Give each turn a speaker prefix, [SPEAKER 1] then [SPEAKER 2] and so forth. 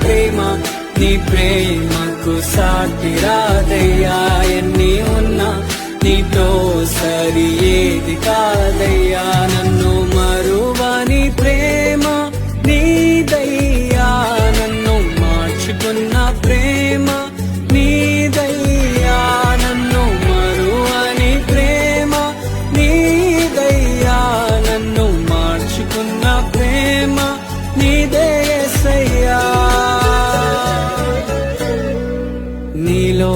[SPEAKER 1] ప్రేమ, నీ ప్రేమకు సాటి రాదయ్యా. ఎన్ని ఉన్నా నీతో సరి ఏది కాదయ్యా. నన్ను మరువని ప్రేమ నీదయ్యా, నన్ను మార్చుకున్న ప్రేమ నీదయ్యా. నన్ను మరువని ప్రేమ నీదయ్యా, నన్ను మార్చుకున్న ప్రేమ నీదే యేసయ్యా. నీలో